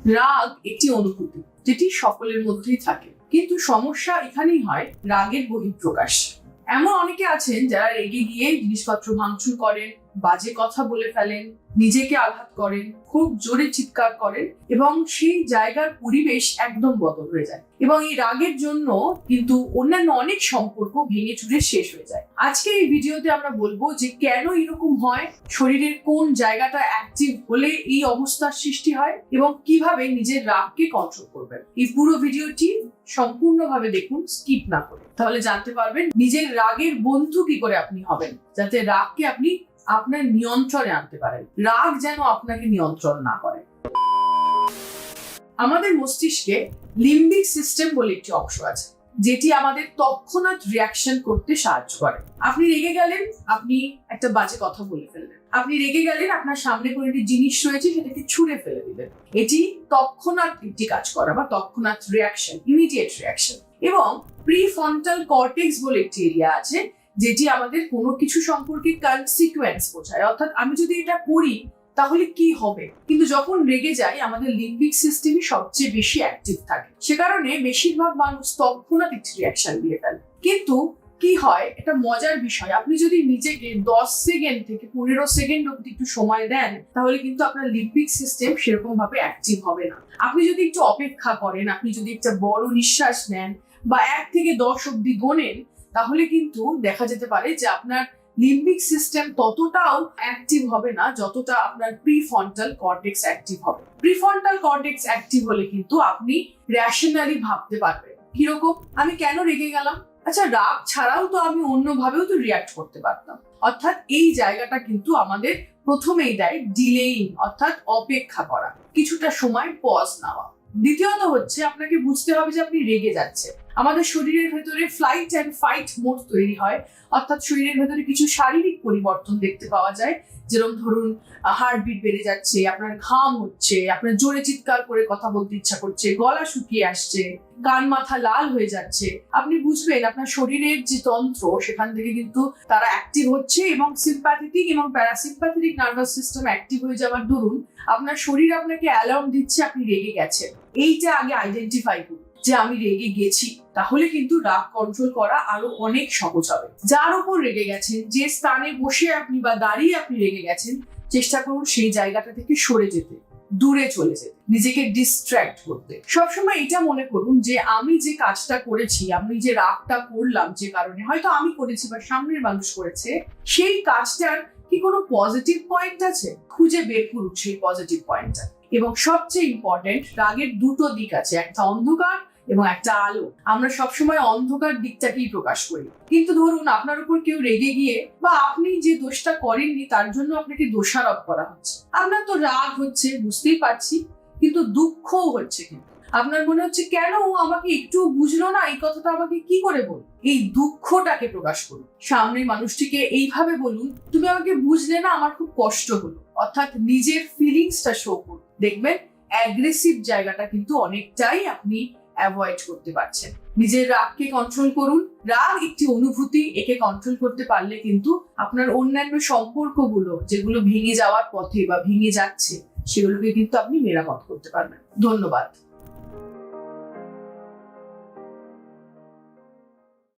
রাগ একটি অনুভূতি যেটি সকলের মধ্যেই থাকে, কিন্তু সমস্যা এখানেই হয় রাগের বহিঃপ্রকাশ। এমন অনেকে আছেন যারা রেগে গিয়ে জিনিসপত্র ভাঙচুর করেন, বাজে কথা বলে ফেলেন, নিজেকে আঘাত করেন, খুব জোরে চিৎকার করেন এবং সেই জায়গার পরিবেশ একদম বদল হয়ে যায়। এবং এই রাগের জন্য কিন্তু অন্যান্য অনেক সম্পর্ক ভেঙে চুরে শেষ হয়ে যায়। আজকে এই ভিডিওতে আমরা বলবো যে কেন এরকম হয়, শরীরের কোন জায়গাটা অ্যাক্টিভ হলে এই অবস্থার সৃষ্টি হয় এবং কিভাবে নিজের রাগকে কন্ট্রোল করবেন। এই পুরো ভিডিওটি সম্পূর্ণভাবে দেখুন, স্কিপ না করে, তাহলে জানতে পারবেন নিজের রাগের বন্ধু কি করে আপনি হবেন, যাতে রাগকে আপনি আপনার নিয়ন্ত্রণে আনতে পারেন, রাগ যেন আপনাকে নিয়ন্ত্রণ না করে। আমাদের মস্তিষ্কে লিম্বিক সিস্টেম বলে একটি অংশ আছে, যেটি আমাদের তৎক্ষণাৎ রিয়াকশন করতে সাহায্য করে। আপনি রেগে গেলেন, আপনি একটা বাজে কথা বলে ফেললেন, আপনি রেগে গেলেন, আপনার সামনে কোনো একটি জিনিস রয়েছে সেটাকে ছুঁড়ে ফেলে দিলেন। এটি তৎক্ষণাৎ একটি কাজ করা বা তৎক্ষণাৎ রিয়াকশন, ইমিডিয়েট রিয়াকশন। এবং প্রিফ্রন্টাল কর্টেক্স বলে একটি এরিয়া আছে, যেটি আমাদের কোনো কিছু সম্পর্কে কনসিকুয়েন্স বোঝায়, অর্থাৎ আমি যদি এটা করি তাহলে কি হবে। কিন্তু যখন রেগে যাই আমাদের লিম্বিক সিস্টেমই সবচেয়ে বেশি অ্যাক্টিভ থাকে, সে কারণে বেশিরভাগ মানুষ তৎক্ষণাৎ একটি রিয়াকশন দিয়ে ফেলে। কিন্তু কি হয়, এটা মজার বিষয়, আপনি যদি নিজেকে 10 সেকেন্ড থেকে 15 সেকেন্ড অব্দি একটু সময় দেন, তাহলে কিন্তু আপনার লিম্বিক সিস্টেম সেরকম ভাবে অ্যাক্টিভ হবে না। আপনি যদি একটু অপেক্ষা করেন, আপনি যদি একটা বড় নিঃশ্বাস নেন বা 1 থেকে 10 অব্দি গোনেন, তাহলে কিন্তু দেখা যেতে পারে যে আপনার লিম্বিক সিস্টেম ততটাও অ্যাক্টিভ হবে না যতটা আপনার প্রিফ্রন্টাল কর্টেক্স অ্যাক্টিভ হবে। প্রিফ্রন্টাল কর্টেক্স অ্যাক্টিভ হলে কিন্তু আপনি র্যাশনালি ভাবতে পারবেন, কিরকম আমি কেন রেগে গেলাম, আচ্ছা রাগ ছাড়াও তো আমি অন্যভাবেও তো রিয়াক্ট করতে পারতাম। অর্থাৎ এই জায়গাটা কিন্তু আমাদের প্রথমেই দেয় ডিলেইং, অর্থাৎ অপেক্ষা করা, কিছুটা সময় পজ নেওয়া। দ্বিতীয়ত হচ্ছে আপনাকে বুঝতে হবে যে আপনি রেগে যাচ্ছেন। আমাদের শরীরের ভেতরে ফ্লাইট অ্যান্ড ফাইট মোড তৈরি হয়, অর্থাৎ শরীরের ভেতরে কিছু শারীরিক পরিবর্তন দেখতে পাওয়া যায়, যেরকম ধরুন হার্টবিট বেড়ে যাচ্ছে, আপনার ঘাম হচ্ছে, আপনার জোরে চিৎকার করে কথা বলতে ইচ্ছা করছে, গলা শুকিয়ে আসছে, কান মাথা লাল হয়ে যাচ্ছে। আপনি বুঝবেন আপনার শরীরের যে তন্ত্র সেখান থেকে কিন্তু তারা অ্যাক্টিভ হচ্ছে এবং সিম্প্যাথেটিক এবং প্যারাসিম্প্যাথেটিক নার্ভাস সিস্টেম অ্যাক্টিভ হয়ে যাওয়ার দরুন আপনার শরীর আপনাকে অ্যালার্ম দিচ্ছে আপনি রেগে গেছেন। এইটা আগে আইডেন্টিফাই করুন যে আমি রেগে গেছি, তাহলে কিন্তু রাগ কন্ট্রোল করা আরো অনেক সহজ হবে। যার উপর রেগে গেছেন, যে স্থানে বসে আপনি বা দাঁড়িয়ে আপনি রেগে গেছেন, চেষ্টা করুন সেই জায়গাটা থেকে সরে যেতে, দূরে চলে যেতে, নিজেকে ডিস্ট্র্যাক্ট করতে। সবসময় এটা মনে করুন যে আমি যে কাজটা করেছি, আমি যে রাগটা করলাম যে কারণে, হয়তো আমি করেছি বা সামনের মানুষ করেছে, সেই কাজটার কি কোনো পজিটিভ পয়েন্ট আছে, খুঁজে বের করুন সেই পজিটিভ পয়েন্টটা। এবং সবচেয়ে ইম্পর্টেন্ট, রাগের দুটো দিক আছে, একটা অন্ধকার এবং একটা আলো। আমরা সবসময় অন্ধকার দিকটাকেই প্রকাশ করি, কিন্তু ধরুন আপনার উপর কেউ রেগে গিয়ে বা আপনি যে দোষটা করেননি তার জন্য আপনাকে দোষারোপ করা হচ্ছে, আপনার তো রাগ হচ্ছে বুঝতেই পারছি, কিন্তু দুঃখও হচ্ছে। কিন্তু আপনার মনে হচ্ছে কেন ও আমাকে একটু বুঝলো না, এই কথাটা আমাকে কি করে বল। এই দুঃখটাকে প্রকাশ করুন, সামনের মানুষটিকে এইভাবে বলুন, তুমি আমাকে বুঝলে না, আমার খুব কষ্ট হলো, অর্থাৎ নিজের ফিলিংসটা শো করুন। দেখবেন অ্যাগ্রেসিভ জায়গাটা কিন্তু অনেকটাই আপনি অ্যাভয়েড করতে পারছেন। নিজের রাগকে কন্ট্রোল করুন, রাগ একটি অনুভূতি, একে কন্ট্রোল করতে পারলে কিন্তু আপনার অন্যান্য সম্পর্কগুলো যেগুলো ভেঙে যাওয়ার পথে বা ভেঙে যাচ্ছে, সেগুলোকে কিন্তু আপনি মেরামত করতে পারবেন। ধন্যবাদ।